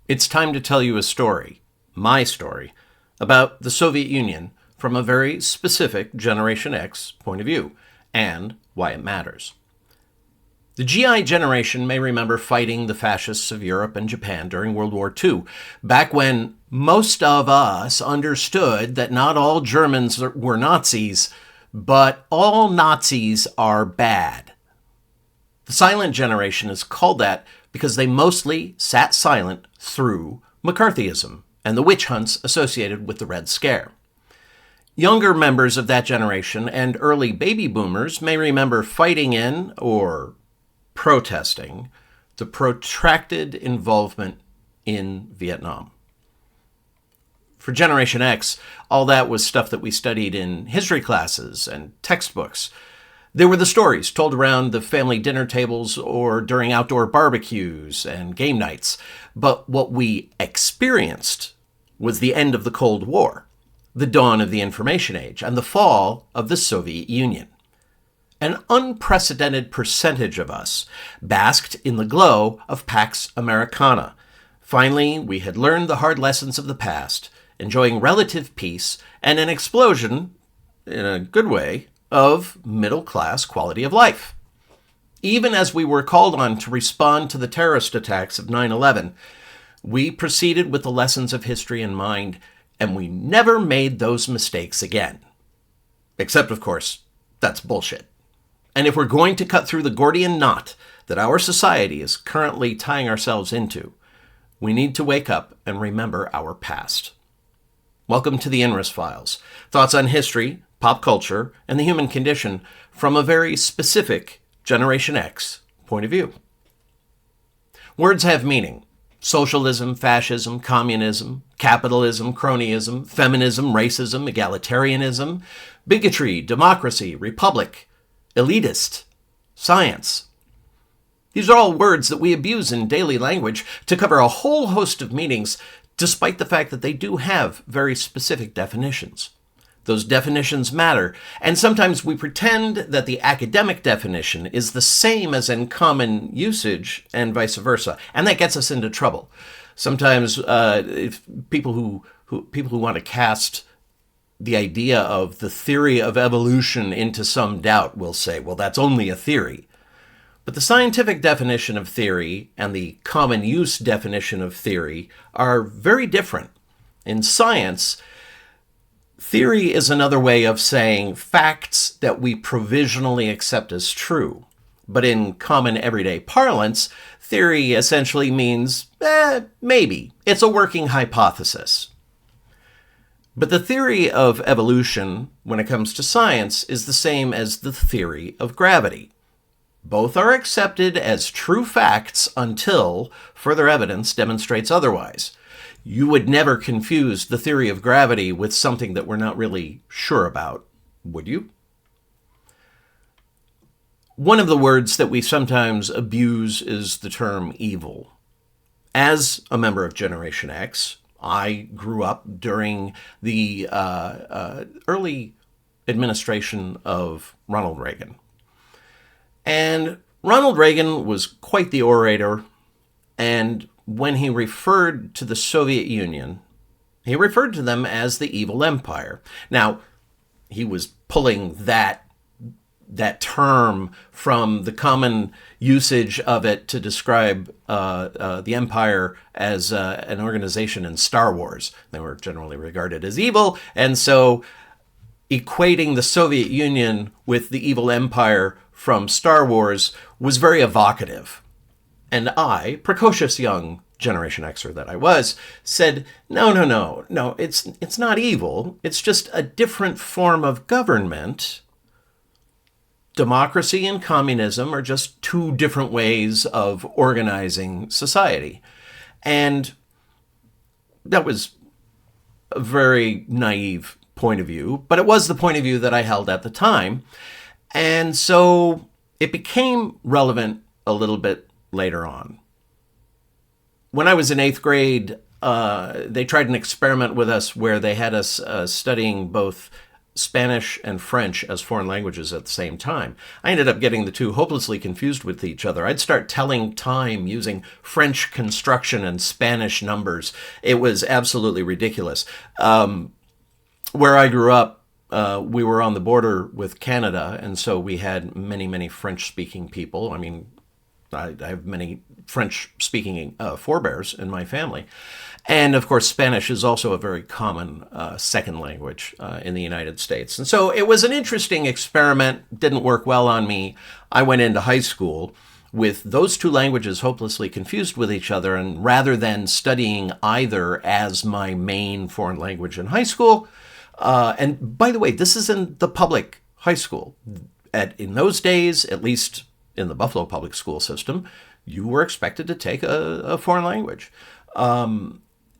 It's time to tell you a story, my story, about the Soviet Union from a very specific Generation X point of view, and why it matters. The GI generation may remember fighting the fascists of Europe and Japan during World War II, back when most of us understood that not all Germans were Nazis, but all Nazis are bad. The silent generation is called that because they mostly sat silent through McCarthyism and the witch hunts associated with the Red Scare. Younger members of that generation and early baby boomers may remember fighting in, or protesting, the protracted involvement in Vietnam. For Generation X, all that was stuff that we studied in history classes and textbooks. There were the stories told around the family dinner tables or during outdoor barbecues and game nights. But what we experienced was the end of the Cold War, the dawn of the information age, and the fall of the Soviet Union. An unprecedented percentage of us basked in the glow of Pax Americana. Finally, we had learned the hard lessons of the past, enjoying relative peace and an explosion, in a good way, of middle-class quality of life. Even as we were called on to respond to the terrorist attacks of 9/11, we proceeded with the lessons of history in mind, and we never made those mistakes again. Except, of course, that's bullshit. And if we're going to cut through the Gordian knot that our society is currently tying ourselves into, we need to wake up and remember our past. Welcome to the Inris Files, thoughts on history, pop culture, and the human condition from a very specific Generation X point of view. Words have meaning. Socialism, fascism, communism, capitalism, cronyism, feminism, racism, egalitarianism, bigotry, democracy, republic, elitist, science. These are all words that we abuse in daily language to cover a whole host of meanings, despite the fact that they do have very specific definitions. Those definitions matter, and sometimes we pretend that the academic definition is the same as in common usage and vice versa, and that gets us into trouble. Sometimes if people who want to cast the idea of the theory of evolution into some doubt will say, well, that's only a theory. But the scientific definition of theory and the common use definition of theory are very different. In science, theory is another way of saying facts that we provisionally accept as true. But in common everyday parlance, theory essentially means, maybe. It's a working hypothesis. But the theory of evolution, when it comes to science, is the same as the theory of gravity. Both are accepted as true facts until further evidence demonstrates otherwise. You would never confuse the theory of gravity with something that we're not really sure about, would you? One of the words that we sometimes abuse is the term evil. As a member of Generation X, I grew up during the early administration of Ronald Reagan. And Ronald Reagan was quite the orator, and when he referred to the Soviet Union, he referred to them as the evil empire. Now, he was pulling that term from the common usage of it to describe the empire as an organization in Star Wars. They were generally regarded as evil, and so equating the Soviet Union with the evil empire from Star Wars was very evocative. And I, precocious young Generation Xer that I was, said, no, it's not evil. It's just a different form of government. Democracy and communism are just two different ways of organizing society. And that was a very naive point of view, but it was the point of view that I held at the time. And so it became relevant a little bit later on. When I was in 8th grade, they tried an experiment with us where they had us studying both Spanish and French as foreign languages at the same time. I ended up getting the two hopelessly confused with each other. I'd start telling time using French construction and Spanish numbers. It was absolutely ridiculous. Where I grew up, we were on the border with Canada, and so we had many, many French-speaking people. I mean, I have many French-speaking forebears in my family. And, of course, Spanish is also a very common second language in the United States. And so it was an interesting experiment, didn't work well on me. I went into high school with those two languages hopelessly confused with each other, and rather than studying either as my main foreign language in high school, and by the way, this is in the public high school. In those days, at least in the Buffalo public school system, you were expected to take a foreign language.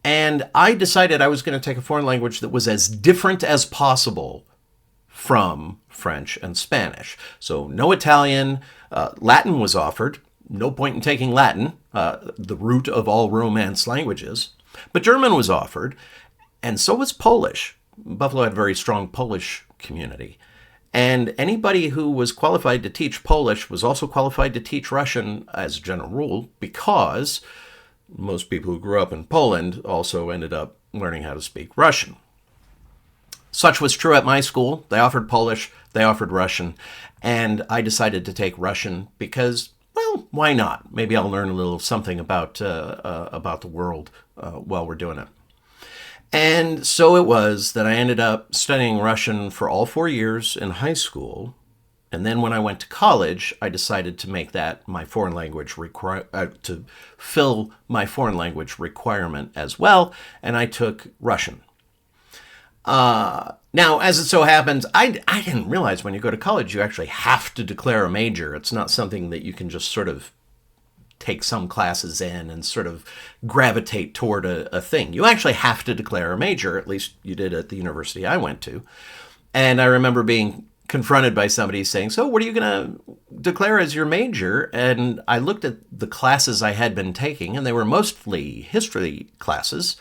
And I decided I was going to take a foreign language that was as different as possible from French and Spanish. So no Italian. Latin was offered. No point in taking Latin, the root of all Romance languages. But German was offered, and so was Polish. Buffalo had a very strong Polish community. And anybody who was qualified to teach Polish was also qualified to teach Russian as a general rule, because most people who grew up in Poland also ended up learning how to speak Russian. Such was true at my school. They offered Polish, they offered Russian, and I decided to take Russian because, well, why not? Maybe I'll learn a little something about the world while we're doing it. And so it was that I ended up studying Russian for all 4 years in high school. And then when I went to college, I decided to make that my foreign language to fill my foreign language requirement as well. And I took Russian. Now, as it so happens, I didn't realize when you go to college, you actually have to declare a major. It's not something that you can just sort of take some classes in and sort of gravitate toward a thing. You actually have to declare a major, at least you did at the university I went to. And I remember being confronted by somebody saying, so what are you going to declare as your major? And I looked at the classes I had been taking, and they were mostly history classes,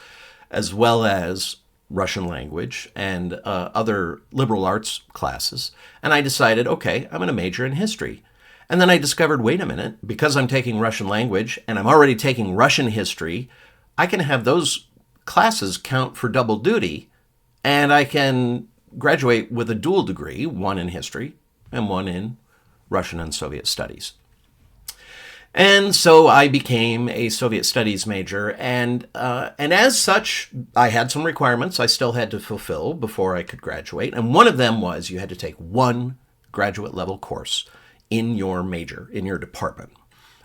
as well as Russian language and other liberal arts classes. And I decided, okay, I'm going to major in history. And then I discovered, wait a minute, because I'm taking Russian language and I'm already taking Russian history, I can have those classes count for double duty, and I can graduate with a dual degree, one in history and one in Russian and Soviet studies. And so I became a Soviet studies major, and as such, I had some requirements I still had to fulfill before I could graduate. And one of them was you had to take one graduate level course in your major, in your department.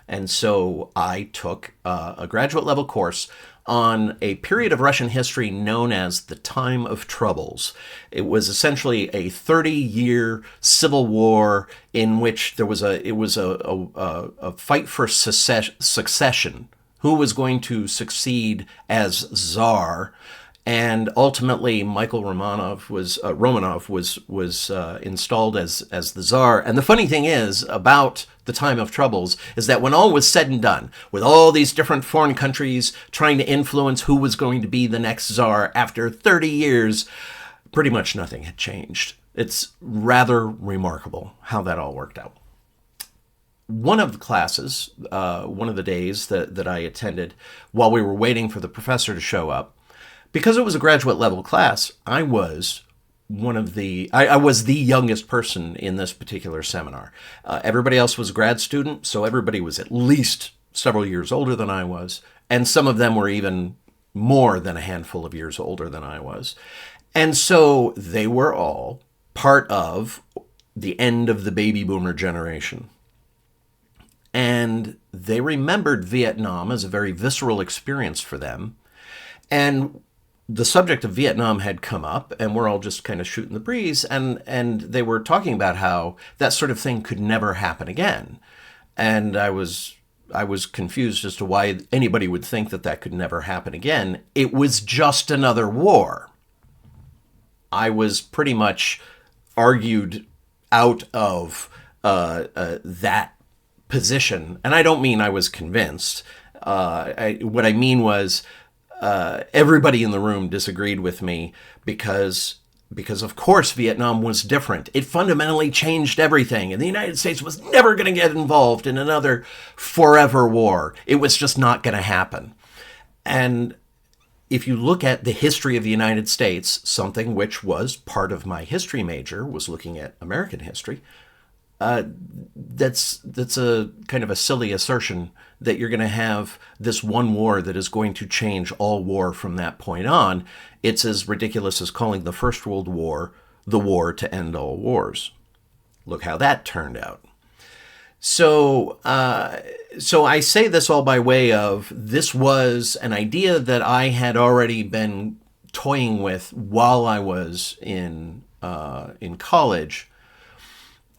And so I took a graduate level course on a period of Russian history known as the Time of Troubles. It was essentially a 30-year civil war in which there was a fight for succession. Who was going to succeed as Tsar? And ultimately, Michael Romanov was installed as the Tsar. And the funny thing is about the Time of Troubles is that when all was said and done, with all these different foreign countries trying to influence who was going to be the next Tsar, after 30 years, pretty much nothing had changed. It's rather remarkable how that all worked out. One of the classes, one of the days that I attended while we were waiting for the professor to show up, because it was a graduate level class, I was I was the youngest person in this particular seminar. Everybody else was a grad student, so everybody was at least several years older than I was, and some of them were even more than a handful of years older than I was. And so they were all part of the end of the baby boomer generation. And they remembered Vietnam as a very visceral experience for them. And the subject of Vietnam had come up, and we're all just kind of shooting the breeze, and they were talking about how that sort of thing could never happen again. And I was confused as to why anybody would think that could never happen again. It was just another war. I was pretty much argued out of that position, and I don't mean I was convinced. What I mean was, everybody in the room disagreed with me because because of course Vietnam was different. It fundamentally changed everything, and the United States was never going to get involved in another forever war. It was just not going to happen. And if you look at the history of the United States, something which was part of my history major was looking at American history, that's a kind of a silly assertion that you're going to have this one war that is going to change all war from that point on. It's as ridiculous as calling the First World War the war to end all wars. Look how that turned out. So I say this all by way of, this was an idea that I had already been toying with while I was in college,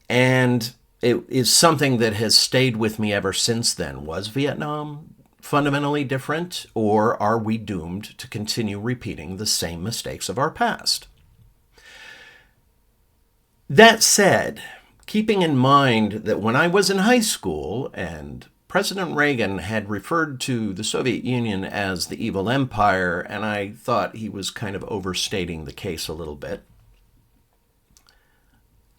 and it is something that has stayed with me ever since then. Was Vietnam fundamentally different, or are we doomed to continue repeating the same mistakes of our past? That said, keeping in mind that when I was in high school and President Reagan had referred to the Soviet Union as the evil empire, and I thought he was kind of overstating the case a little bit.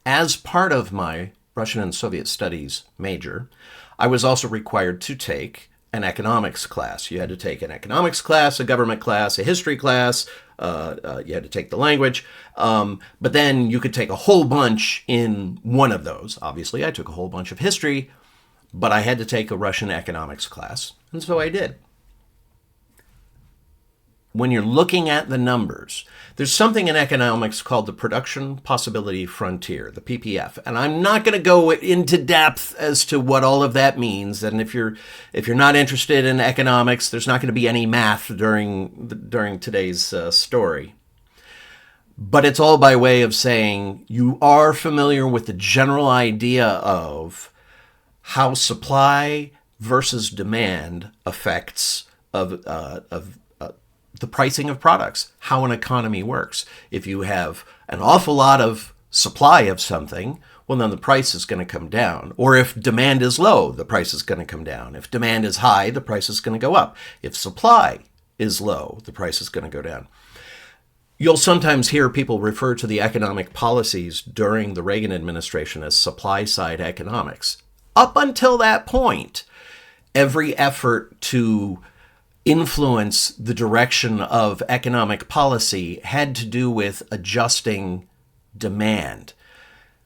As part of my Russian and Soviet Studies major, I was also required to take an economics class. You had to take an economics class, a government class, a history class. You had to take the language. But then you could take a whole bunch in one of those. Obviously, I took a whole bunch of history, but I had to take a Russian economics class, and so I did. When you're looking at the numbers, there's something in economics called the production possibility frontier, the PPF. And I'm not going to go into depth as to what all of that means. And if you're not interested in economics, there's not going to be any math during today's story. But it's all by way of saying you are familiar with the general idea of how supply versus demand affects the pricing of products, how an economy works. If you have an awful lot of supply of something, well, then the price is going to come down. Or if demand is low, the price is going to come down. If demand is high, the price is going to go up. If supply is low, the price is going to go down. You'll sometimes hear people refer to the economic policies during the Reagan administration as supply-side economics. Up until that point, every effort to influence the direction of economic policy had to do with adjusting demand.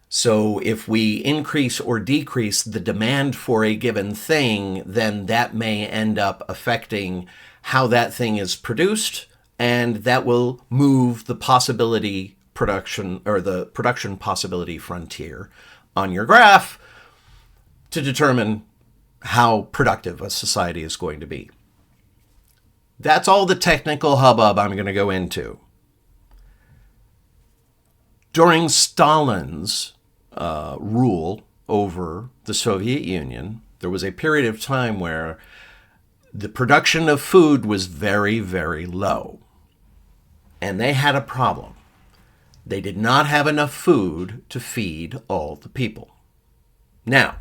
So if we increase or decrease the demand for a given thing, then that may end up affecting how that thing is produced, and that will move the possibility production, or the production possibility frontier on your graph to determine how productive a society is going to be. That's all the technical hubbub I'm going to go into. During Stalin's rule over the Soviet Union, there was a period of time where the production of food was very, very low. And they had a problem. They did not have enough food to feed all the people. Now,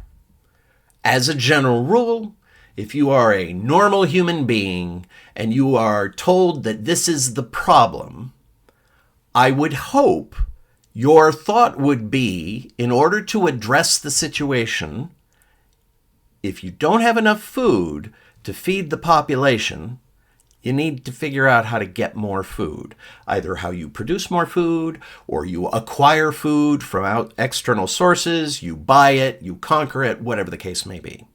as a general rule, if you are a normal human being and you are told that this is the problem, I would hope your thought would be, in order to address the situation, if you don't have enough food to feed the population, you need to figure out how to get more food. Either how you produce more food, or you acquire food from external sources, you buy it, you conquer it, whatever the case may be.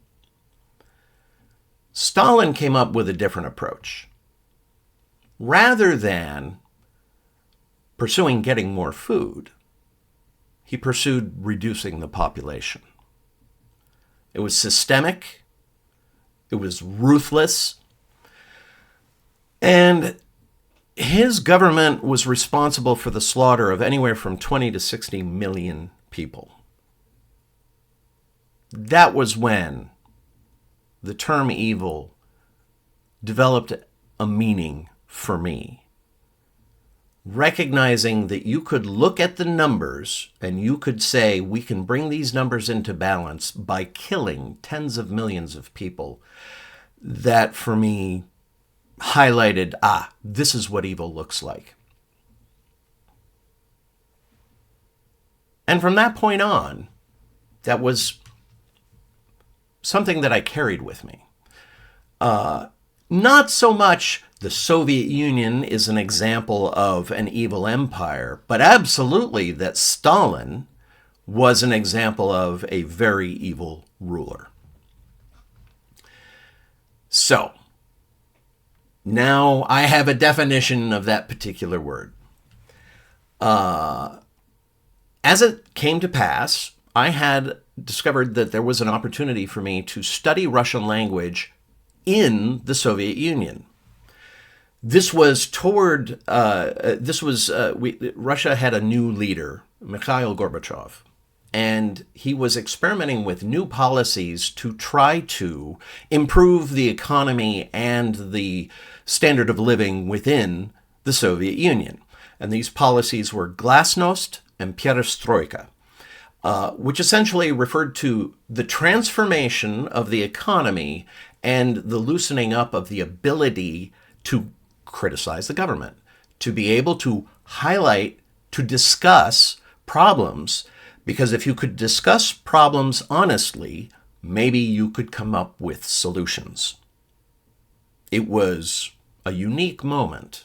Stalin came up with a different approach. Rather than pursuing getting more food, he pursued reducing the population. It was systemic, it was ruthless, and his government was responsible for the slaughter of anywhere from 20 to 60 million people. That was when the term evil developed a meaning for me. Recognizing that you could look at the numbers and you could say, we can bring these numbers into balance by killing tens of millions of people. That, for me, highlighted, this is what evil looks like. And from that point on, that was something that I carried with me. Not so much the Soviet Union is an example of an evil empire, but absolutely that Stalin was an example of a very evil ruler. So, now I have a definition of that particular word. As it came to pass, I had discovered that there was an opportunity for me to study Russian language in the Soviet Union. This was Russia had a new leader, Mikhail Gorbachev, and he was experimenting with new policies to try to improve the economy and the standard of living within the Soviet Union. And these policies were glasnost and perestroika, which essentially referred to the transformation of the economy and the loosening up of the ability to criticize the government, to be able to highlight, to discuss problems, because if you could discuss problems honestly, maybe you could come up with solutions. It was a unique moment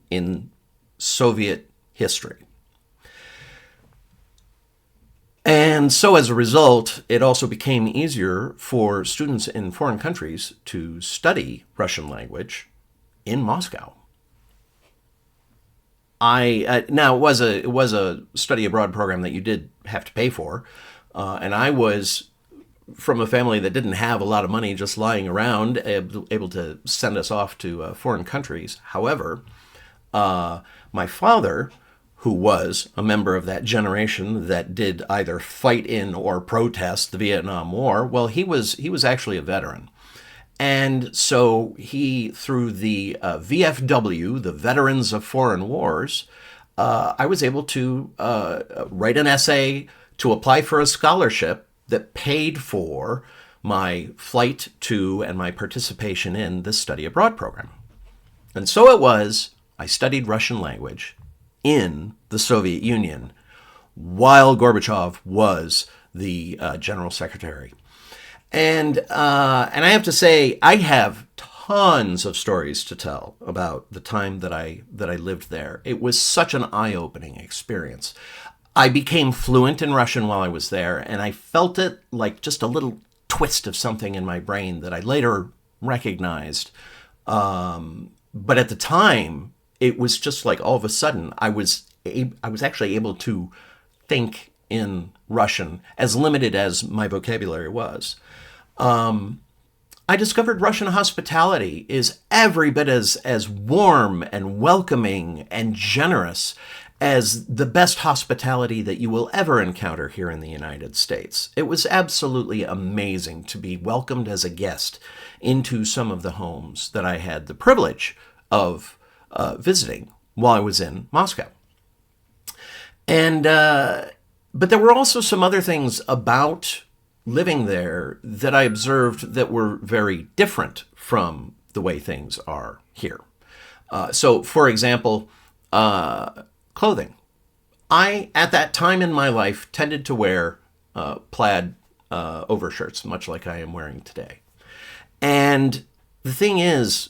in Soviet history. And so as a result, it also became easier for students in foreign countries to study Russian language in Moscow. Now it was a study abroad program that you did have to pay for, and I was from a family that didn't have a lot of money just lying around, able to send us off to foreign countries. However, my father, who was a member of that generation that did either fight in or protest the Vietnam War, well, he was actually a veteran. And so he, through the VFW, the Veterans of Foreign Wars, I was able to write an essay to apply for a scholarship that paid for my flight to and my participation in this study abroad program. And so it was, I studied Russian language in the Soviet Union while Gorbachev was the general secretary. And I have to say, I have tons of stories to tell about the time that I lived there. It was such an eye-opening experience. I became fluent in Russian while I was there, and I felt it like just a little twist of something in my brain that I later recognized. But at the time, it was just like all of a sudden I was actually able to think in Russian, as limited as my vocabulary was. I discovered Russian hospitality is every bit as warm and welcoming and generous as the best hospitality that you will ever encounter here in the United States. It was absolutely amazing to be welcomed as a guest into some of the homes that I had the privilege of visiting while I was in Moscow. And but there were also some other things about living there that I observed that were very different from the way things are here. So, for example, clothing. I, at that time in my life, tended to wear plaid overshirts, much like I am wearing today. And the thing is,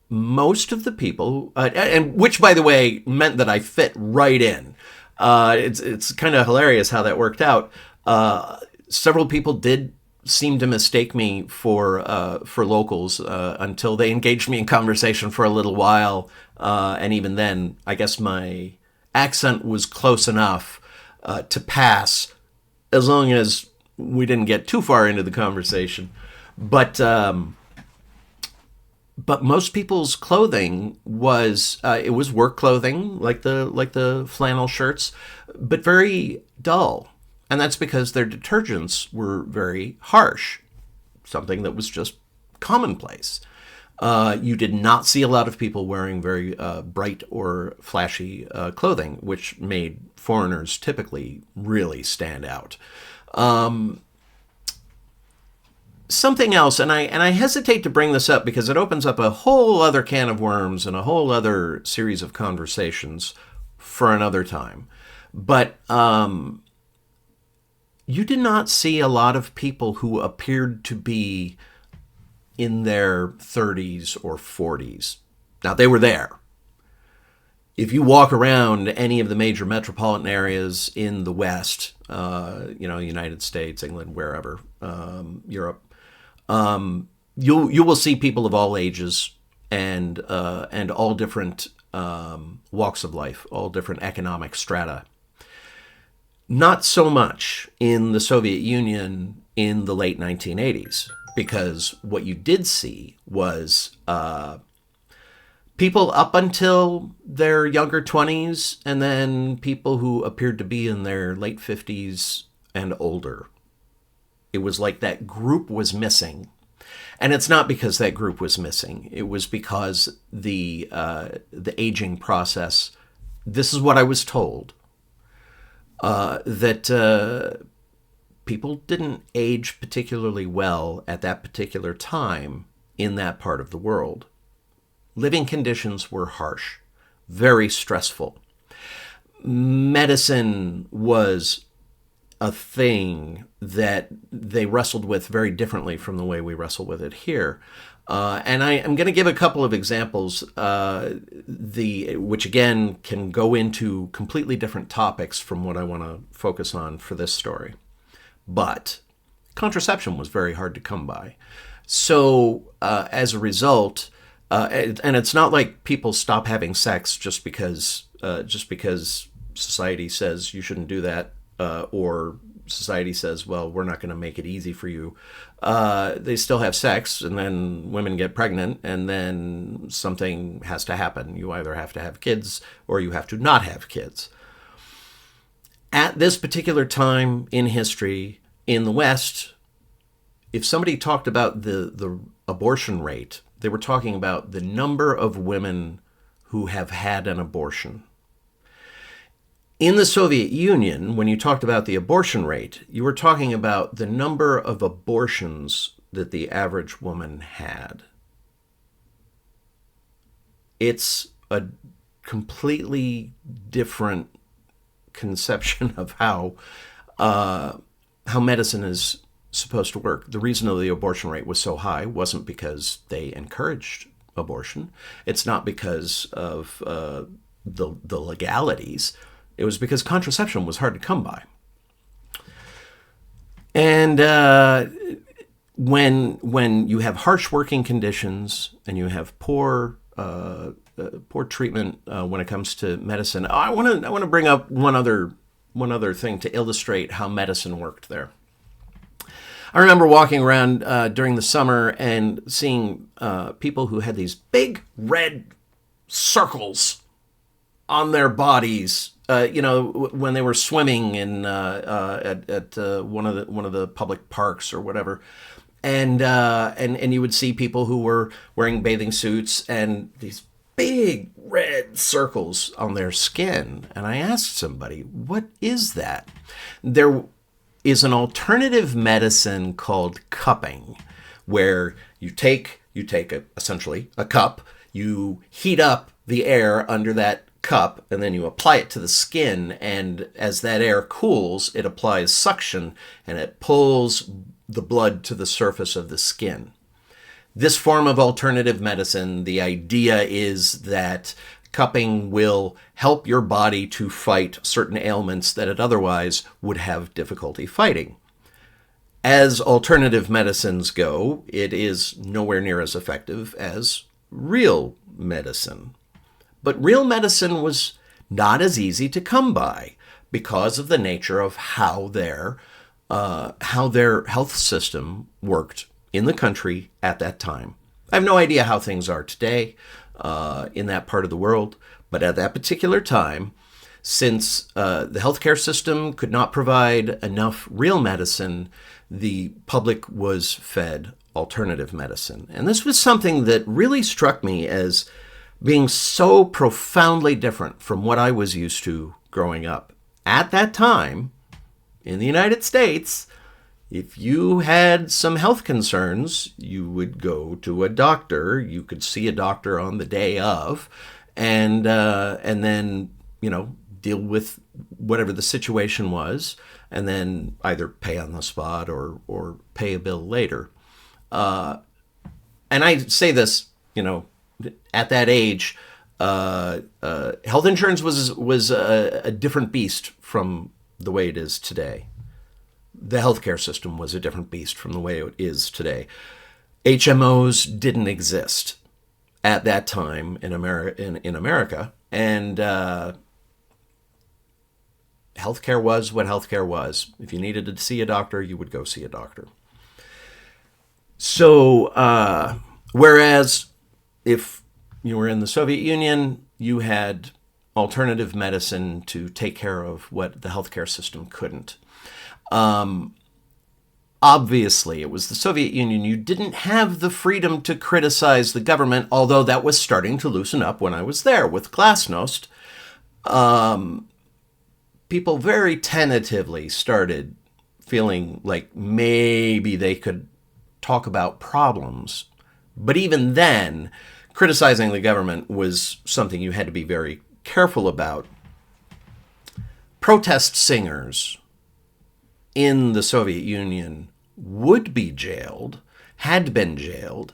most of the people, and which, by the way, meant that I fit right in. It's kind of hilarious how that worked out. Several people did seem to mistake me for locals until they engaged me in conversation for a little while, and even then, I guess my accent was close enough to pass, as long as we didn't get too far into the conversation. But most people's clothing was it was work clothing, like the flannel shirts, but very dull. And that's because their detergents were very harsh, something that was just commonplace. You did not see a lot of people wearing very bright or flashy clothing, which made foreigners typically really stand out. Something else, and I hesitate to bring this up because it opens up a whole other can of worms and a whole other series of conversations for another time. But you did not see a lot of people who appeared to be in their 30s or 40s. Now, they were there. If you walk around any of the major metropolitan areas in the West, United States, England, wherever, Europe, you will see people of all ages and all different walks of life, all different economic strata. Not so much in the Soviet Union in the late 1980s, because what you did see was people up until their younger 20s, and then people who appeared to be in their late 50s and older. It was like that group was missing. And it's not because that group was missing. It was because the aging process, this is what I was told, that people didn't age particularly well at that particular time in that part of the world. Living conditions were harsh, very stressful. Medicine was a thing that they wrestled with very differently from the way we wrestle with it here. And I'm going to give a couple of examples, which again can go into completely different topics from what I want to focus on for this story. But contraception was very hard to come by. So as a result, and it's not like people stop having sex just because society says you shouldn't do that, or society says, well, we're not going to make it easy for you. They still have sex, and then women get pregnant, and then something has to happen. You either have to have kids or you have to not have kids. At this particular time in history in the West, if somebody talked about the abortion rate, they were talking about the number of women who have had an abortion. In the Soviet Union, when you talked about the abortion rate, you were talking about the number of abortions that the average woman had. It's a completely different conception of how medicine is supposed to work. The reason the abortion rate was so high wasn't because they encouraged abortion. It's not because of the legalities. It was because contraception was hard to come by. And when you have harsh working conditions and you have poor treatment when it comes to medicine, I want to bring up one other thing to illustrate how medicine worked there. I remember walking around during the summer and seeing people who had these big red circles on their bodies. When they were swimming in at one of the public parks or whatever, and you would see people who were wearing bathing suits and these big red circles on their skin. And I asked somebody, "What is that?" There is an alternative medicine called cupping, where you take essentially a cup, you heat up the air under that cup, and then you apply it to the skin, and as that air cools, it applies suction, and it pulls the blood to the surface of the skin. This form of alternative medicine, the idea is that cupping will help your body to fight certain ailments that it otherwise would have difficulty fighting. As alternative medicines go, it is nowhere near as effective as real medicine. But real medicine was not as easy to come by because of the nature of how their health system worked in the country at that time. I have no idea how things are today in that part of the world, but at that particular time, since the healthcare system could not provide enough real medicine, the public was fed alternative medicine. And this was something that really struck me as being so profoundly different from what I was used to growing up. At that time, in the United States, if you had some health concerns, you would go to a doctor. You could see a doctor on the day of, and then, deal with whatever the situation was, and then either pay on the spot or pay a bill later. And I say this, at that age, health insurance was a different beast from the way it is today. The healthcare system was a different beast from the way it is today. HMOs didn't exist at that time in America, and healthcare was what healthcare was. If you needed to see a doctor, you would go see a doctor. So, whereas if you were in the Soviet Union, you had alternative medicine to take care of what the healthcare system couldn't. Obviously, it was the Soviet Union. You didn't have the freedom to criticize the government, although that was starting to loosen up when I was there with Glasnost. People very tentatively started feeling like maybe they could talk about problems. But even then, criticizing the government was something you had to be very careful about. Protest singers in the Soviet Union would be jailed, had been jailed.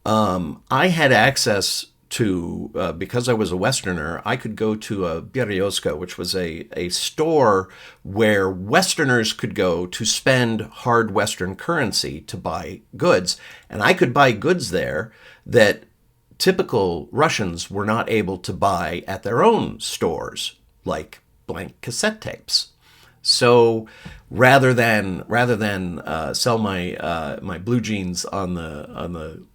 I had access to, because I was a Westerner, I could go to a Berioska, which was a store where Westerners could go to spend hard Western currency to buy goods. And I could buy goods there that typical Russians were not able to buy at their own stores, like blank cassette tapes. So rather than sell my blue jeans on the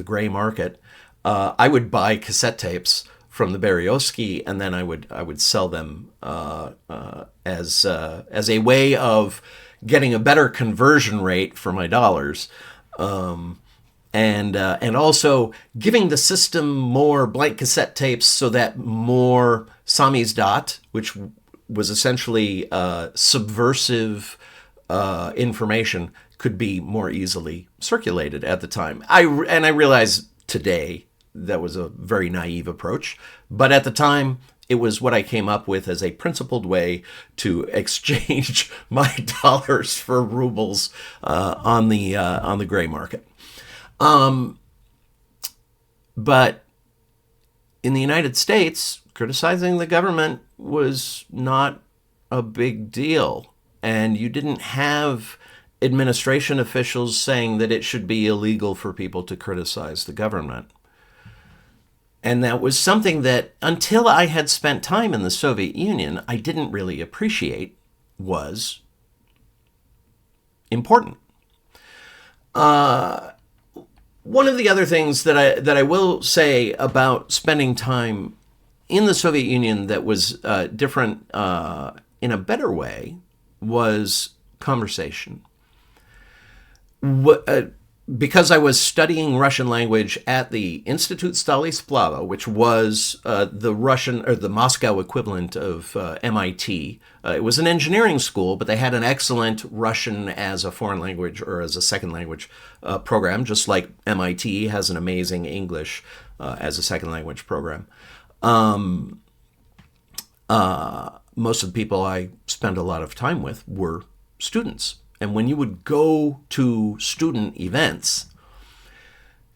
gray market, I would buy cassette tapes from the Berioski, and then I would sell them as a way of getting a better conversion rate for my dollars, and also giving the system more blank cassette tapes so that more samizdat, which was essentially subversive information, could be more easily circulated at the time. I realize today that was a very naive approach, but at the time it was what I came up with as a principled way to exchange my dollars for rubles on the gray market. But in the United States, criticizing the government was not a big deal, and you didn't have administration officials saying that it should be illegal for people to criticize the government. And that was something that, until I had spent time in the Soviet Union, I didn't really appreciate was important. One of the other things that I will say about spending time in the Soviet Union that was different in a better way was conversation. Because I was studying Russian language at the Institute Stali Splava, which was the Russian or the Moscow equivalent of MIT. It was an engineering school, but they had an excellent Russian as a foreign language or as a second language program, just like MIT has an amazing English as a second language program. Most of the people I spent a lot of time with were students. And when you would go to student events,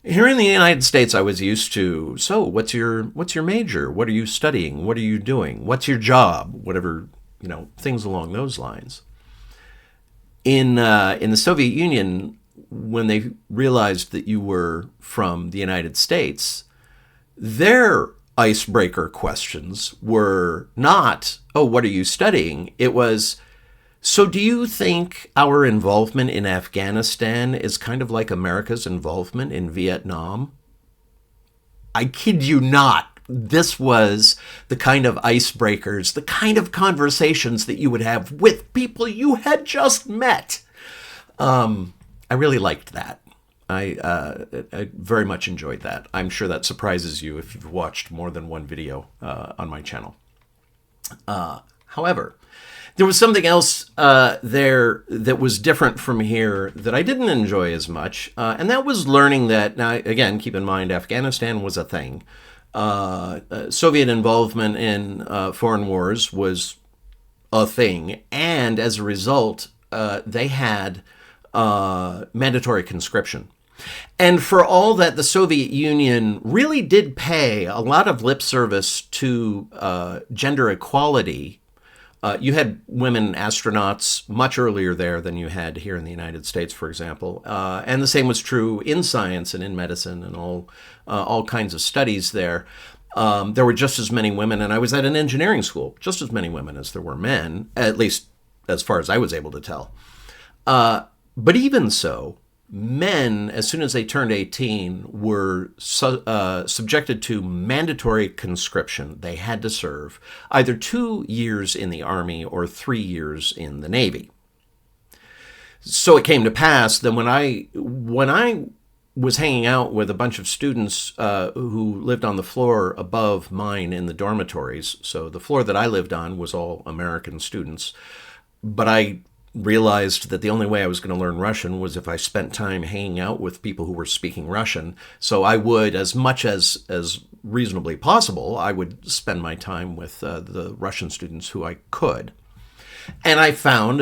here in the United States, I was used to, so what's your major? What are you studying? What are you doing? What's your job? Whatever, things along those lines. In the Soviet Union, when they realized that you were from the United States, their icebreaker questions were not, oh, what are you studying? It was, so do you think our involvement in Afghanistan is kind of like America's involvement in Vietnam? I kid you not. This was the kind of icebreakers, the kind of conversations that you would have with people you had just met. I really liked that. I very much enjoyed that. I'm sure that surprises you if you've watched more than one video on my channel. However, there was something else there that was different from here that I didn't enjoy as much, and that was learning that, now again, keep in mind, Afghanistan was a thing. Soviet involvement in foreign wars was a thing, and as a result, they had mandatory conscription. And for all that the Soviet Union really did pay a lot of lip service to gender equality, you had women astronauts much earlier there than you had here in the United States, for example. And the same was true in science and in medicine and all kinds of studies there. There were just as many women, and I was at an engineering school, just as many women as there were men, at least as far as I was able to tell. But even so, men, as soon as they turned 18, were subjected to mandatory conscription. They had to serve either 2 years in the Army or 3 years in the Navy. So it came to pass that when I was hanging out with a bunch of students who lived on the floor above mine in the dormitories, so the floor that I lived on was all American students, but I realized that the only way I was going to learn Russian was if I spent time hanging out with people who were speaking Russian. So I would, as much as reasonably possible, I would spend my time with the Russian students who I could. And I found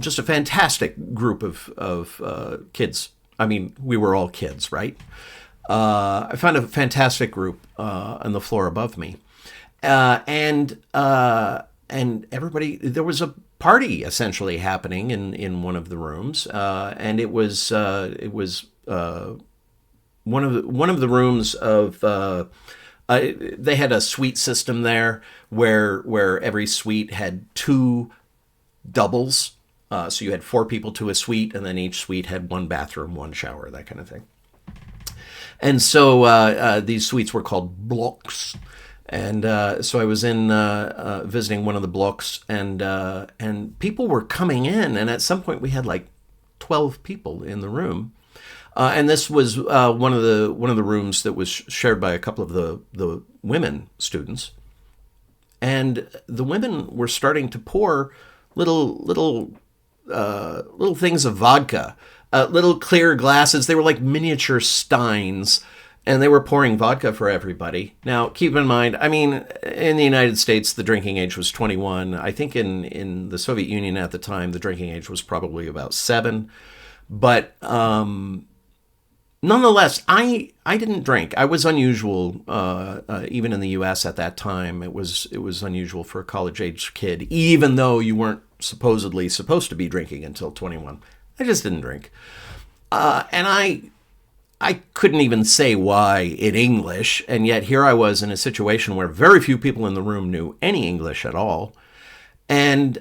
just a fantastic group of kids. I mean, we were all kids, right? I found a fantastic group on the floor above me. And everybody, there was a party essentially happening in one of the rooms, and it was one of the rooms of they had a suite system there where every suite had 2 doubles, so you had 4 people to a suite, and then each suite had 1 bathroom, 1 shower, that kind of thing. And so these suites were called blocks. And so I was in visiting one of the blocks, and people were coming in, and at some point we had like 12 people in the room, and this was one of the rooms that was shared by a couple of the women students, and the women were starting to pour little things of vodka, little clear glasses. They were like miniature steins. And they were pouring vodka for everybody. Now, keep in mind, I mean, in the United States, the drinking age was 21. I think in the Soviet Union at the time, the drinking age was probably about 7. But nonetheless, I didn't drink. I was unusual, even in the U.S. at that time. It was unusual for a college-age kid, even though you weren't supposedly supposed to be drinking until 21. I just didn't drink. And I couldn't even say why in English, and yet here I was in a situation where very few people in the room knew any English at all, and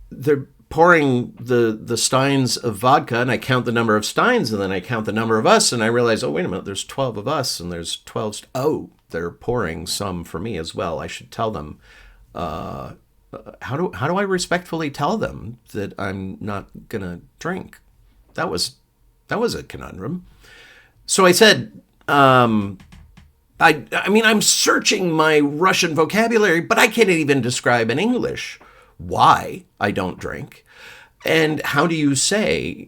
they're pouring the steins of vodka, and I count the number of steins, and then I count the number of us, and I realize, oh, wait a minute, there's 12 of us, and there's 12. Oh, they're pouring some for me as well. I should tell them. How do I respectfully tell them that I'm not gonna drink? That was a conundrum. So I said, I mean, I'm searching my Russian vocabulary, but I can't even describe in English why I don't drink. And how do you say,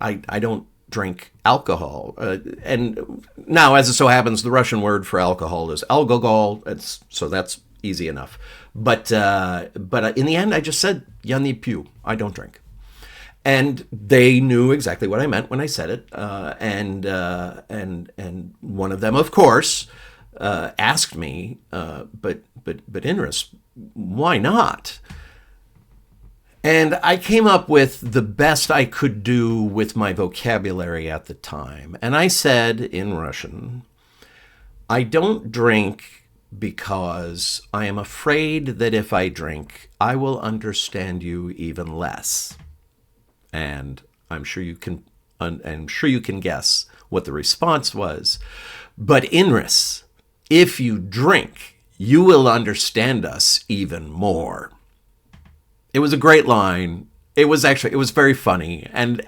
I don't drink alcohol? And now, as it so happens, the Russian word for alcohol is algogol. So that's easy enough. But in the end, I just said, "Я не пью." I don't drink. And they knew exactly what I meant when I said it. And one of them, of course, asked me, but Inris, why not? And I came up with the best I could do with my vocabulary at the time. And I said in Russian, I don't drink because I am afraid that if I drink, I will understand you even less. And I'm sure you can guess what the response was. But Inris, if you drink, you will understand us even more. It was a great line. It was very funny, and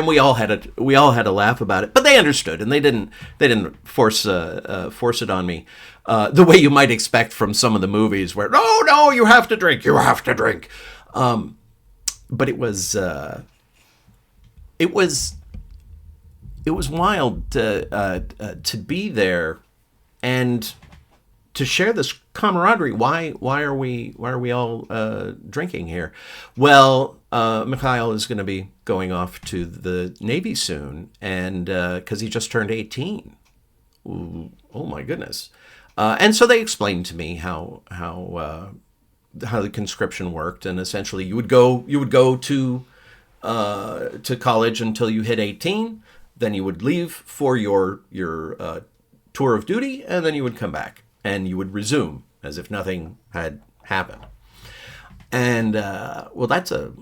we all had a laugh about it. But they understood, and they didn't force it on me the way you might expect from some of the movies where no, you have to drink. But it was it was wild to be there and to share this camaraderie. Why are we all drinking here? Well, Mikhail is going to be going off to the Navy soon, and because he just turned 18. Ooh, oh my goodness! And so they explained to me how the conscription worked, and essentially you would go to college until you hit 18. Then you would leave for your tour of duty, and then you would come back and you would resume as if nothing had happened. And well, that's a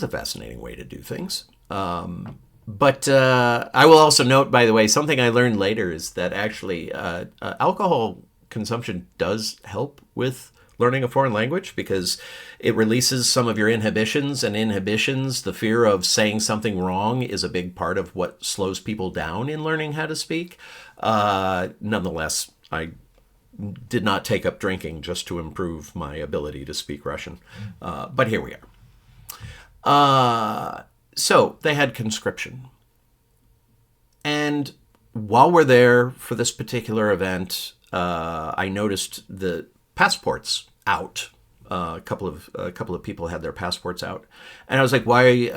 fascinating way to do things. But I will also note, by the way, something I learned later is that actually alcohol consumption does help with learning a foreign language, because it releases some of your inhibitions, and inhibitions, the fear of saying something wrong, is a big part of what slows people down in learning how to speak. Nonetheless, I did not take up drinking just to improve my ability to speak Russian. But here we are. So they had conscription. And while we're there for this particular event, I noticed the passports out. A couple of people had their passports out, and I was like, "Why?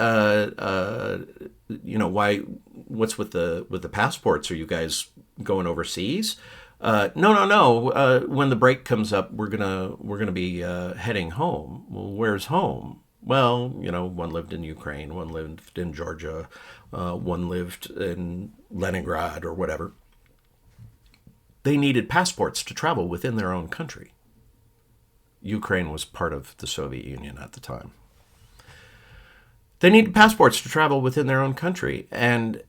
Why? What's with the passports? Are you guys going overseas?" No. When the break comes up, we're gonna be heading home. Well, where's home? Well, one lived in Ukraine, one lived in Georgia, one lived in Leningrad or whatever. They needed passports to travel within their own country. Ukraine was part of the Soviet Union at the time. They needed passports to travel within their own country, and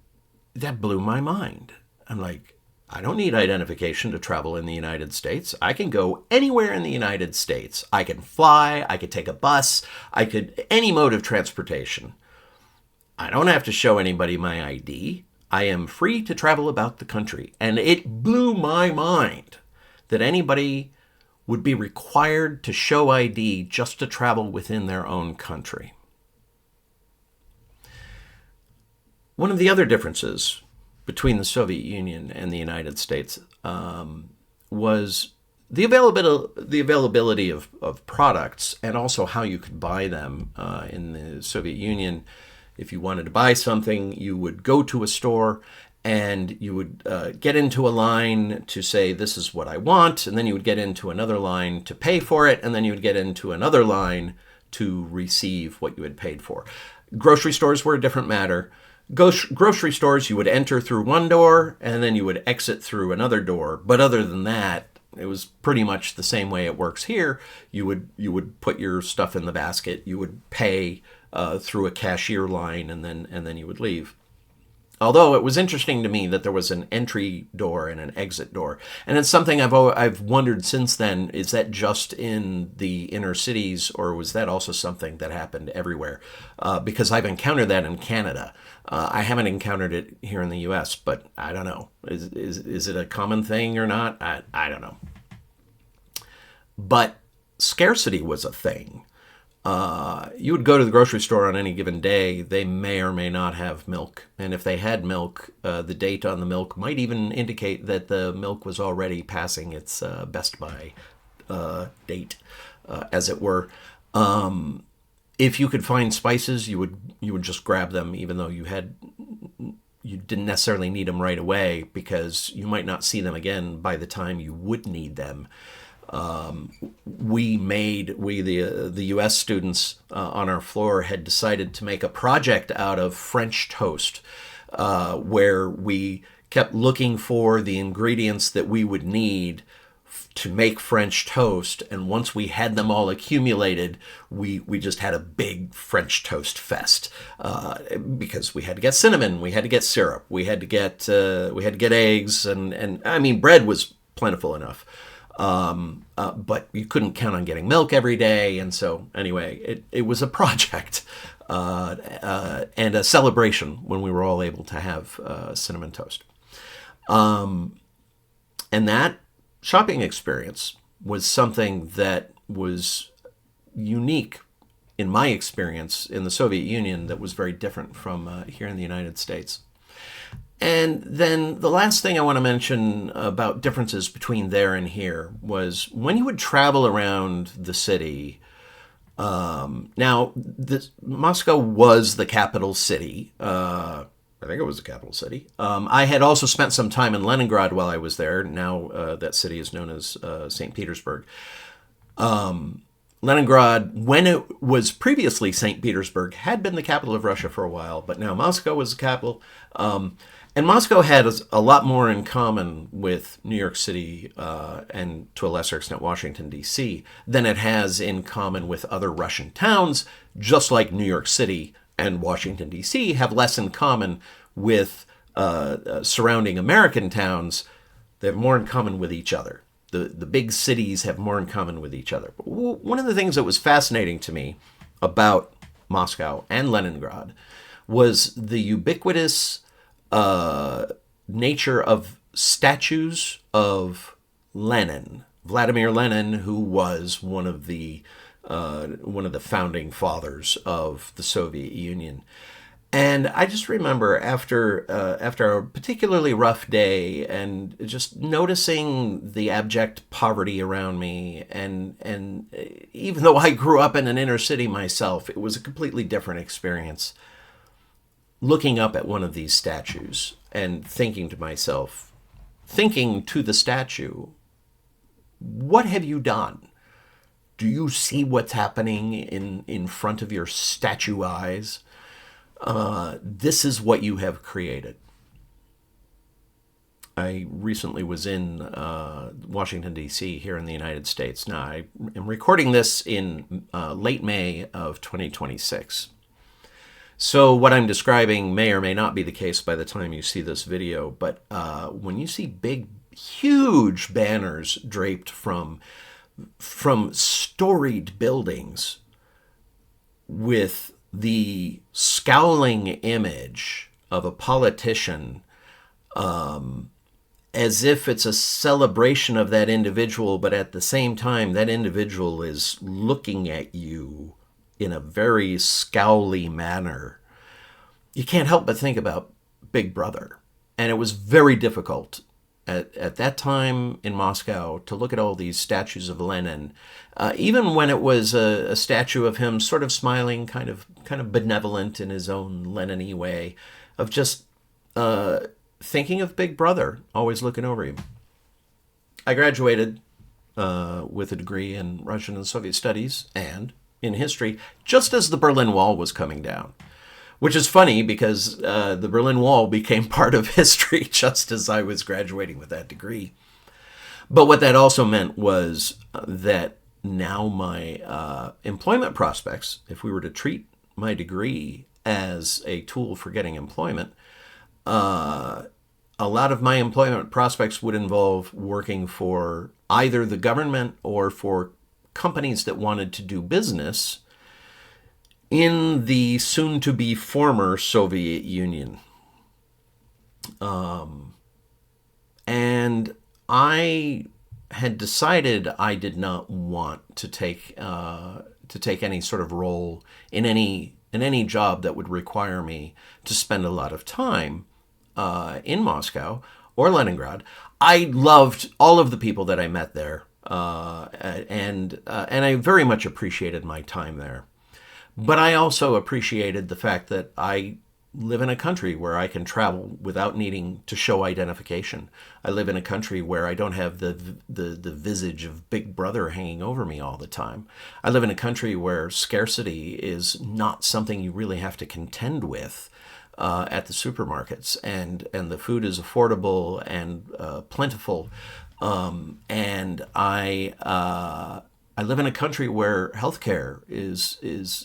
that blew my mind. I'm like, I don't need identification to travel in the United States. I can go anywhere in the United States. I can fly, I could take a bus, any mode of transportation. I don't have to show anybody my ID. I am free to travel about the country. And it blew my mind that anybody would be required to show ID just to travel within their own country. One of the other differences between the Soviet Union and the United States was the availability of products, and also how you could buy them. In the Soviet Union, if you wanted to buy something, you would go to a store and you would get into a line to say, this is what I want, and then you would get into another line to pay for it, and then you would get into another line to receive what you had paid for. Grocery stores were a different matter. Grocery stores, you would enter through one door, and then you would exit through another door. But other than that, it was pretty much the same way it works here. You would put your stuff in the basket, you would pay through a cashier line, and then you would leave. Although it was interesting to me that there was an entry door and an exit door. And it's something I've wondered since then, is that just in the inner cities, or was that also something that happened everywhere? Because I've encountered that in Canada. I haven't encountered it here in the US, but I don't know. Is it a common thing or not? I don't know. But scarcity was a thing. You would go to the grocery store on any given day. They may or may not have milk. And if they had milk, the date on the milk might even indicate that the milk was already passing its best by date, as it were. If you could find spices, you would just grab them, even though you didn't necessarily need them right away, because you might not see them again by the time you would need them. The U.S. students on our floor had decided to make a project out of French toast, where we kept looking for the ingredients that we would need to make French toast, and once we had them all accumulated, we just had a big French toast fest, because we had to get cinnamon, we had to get syrup, we had to get eggs, and I mean, bread was plentiful enough. But you couldn't count on getting milk every day. And so anyway, it was a project and a celebration when we were all able to have cinnamon toast. And that shopping experience was something that was unique in my experience in the Soviet Union, that was very different from here in the United States. And then the last thing I want to mention about differences between there and here was when you would travel around the city. Now, Moscow was the capital city. I think it was the capital city. I had also spent some time in Leningrad while I was there. Now that city is known as St. Petersburg. Leningrad, when it was previously St. Petersburg, had been the capital of Russia for a while, but now Moscow was the capital. And Moscow had a lot more in common with New York City and to a lesser extent Washington, D.C. than it has in common with other Russian towns, just like New York City and Washington, D.C. have less in common with surrounding American towns. They have more in common with each other. The big cities have more in common with each other. But one of the things that was fascinating to me about Moscow and Leningrad was the ubiquitous nature of statues of Lenin, Vladimir Lenin, who was one of the founding fathers of the Soviet Union. And I just remember after a particularly rough day and just noticing the abject poverty around me, and even though I grew up in an inner city myself, it was a completely different experience. Looking up at one of these statues and thinking to myself, thinking to the statue, what have you done? Do you see what's happening in front of your statue eyes? This is what you have created. I recently was in Washington, D.C. here in the United States. Now, I am recording this in late May of 2026. So what I'm describing may or may not be the case by the time you see this video, but when you see big, huge banners draped from storied buildings with the scowling image of a politician, as if it's a celebration of that individual, but at the same time, that individual is looking at you in a very scowly manner, you can't help but think about Big Brother. And it was very difficult at that time in Moscow to look at all these statues of Lenin, even when it was a statue of him sort of smiling, kind of benevolent in his own Lenin-y way, of just thinking of Big Brother always looking over you. I graduated with a degree in Russian and Soviet studies and in history just as the Berlin Wall was coming down. Which is funny because the Berlin Wall became part of history just as I was graduating with that degree. But what that also meant was that now my employment prospects, if we were to treat my degree as a tool for getting employment, a lot of my employment prospects would involve working for either the government or for companies that wanted to do business in the soon-to-be former Soviet Union. And I had decided I did not want to take any sort of role in any job that would require me to spend a lot of time in Moscow or Leningrad. I loved all of the people that I met there, and I very much appreciated my time there. But I also appreciated the fact that I live in a country where I can travel without needing to show identification. I live in a country where I don't have the visage of Big Brother hanging over me all the time. I live in a country where scarcity is not something you really have to contend with at the supermarkets, and the food is affordable and plentiful. And I live in a country where healthcare is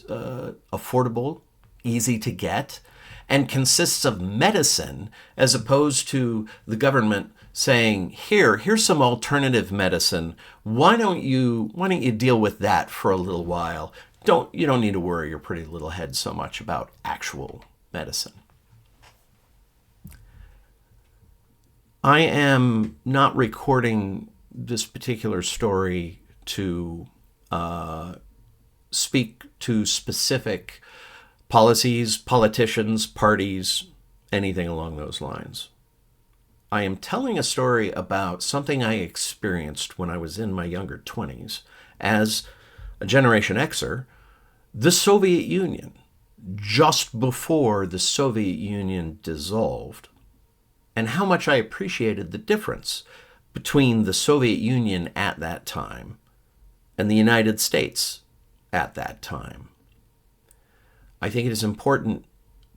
affordable, easy to get, and consists of medicine, as opposed to the government saying, here's some alternative medicine. Why don't you deal with that for a little while? You don't need to worry your pretty little head so much about actual medicine. I am not recording this particular story to speak to specific policies, politicians, parties, anything along those lines. I am telling a story about something I experienced when I was in my younger 20s. As a Generation Xer, the Soviet Union, just before the Soviet Union dissolved, and how much I appreciated the difference between the Soviet Union at that time and the United States at that time. I think it is important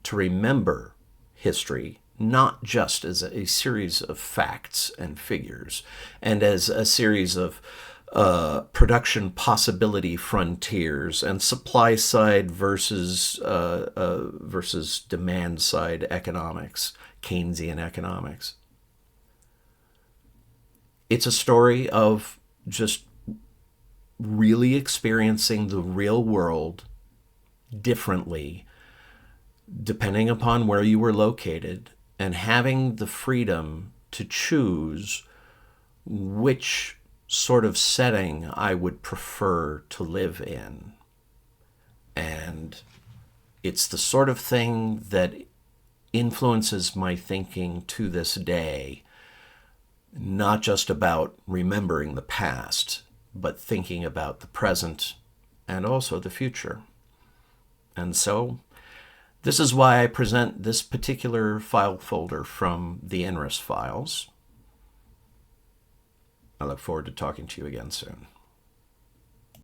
to remember history not just as a series of facts and figures and as a series of production possibility frontiers and supply side versus demand side economics, Keynesian economics. It's a story of just really experiencing the real world differently depending upon where you were located, and having the freedom to choose which sort of setting I would prefer to live in. And it's the sort of thing that influences my thinking to this day, not just about remembering the past, but thinking about the present and also the future. And so this is why I present this particular file folder from the INRIS files. I look forward to talking to you again soon.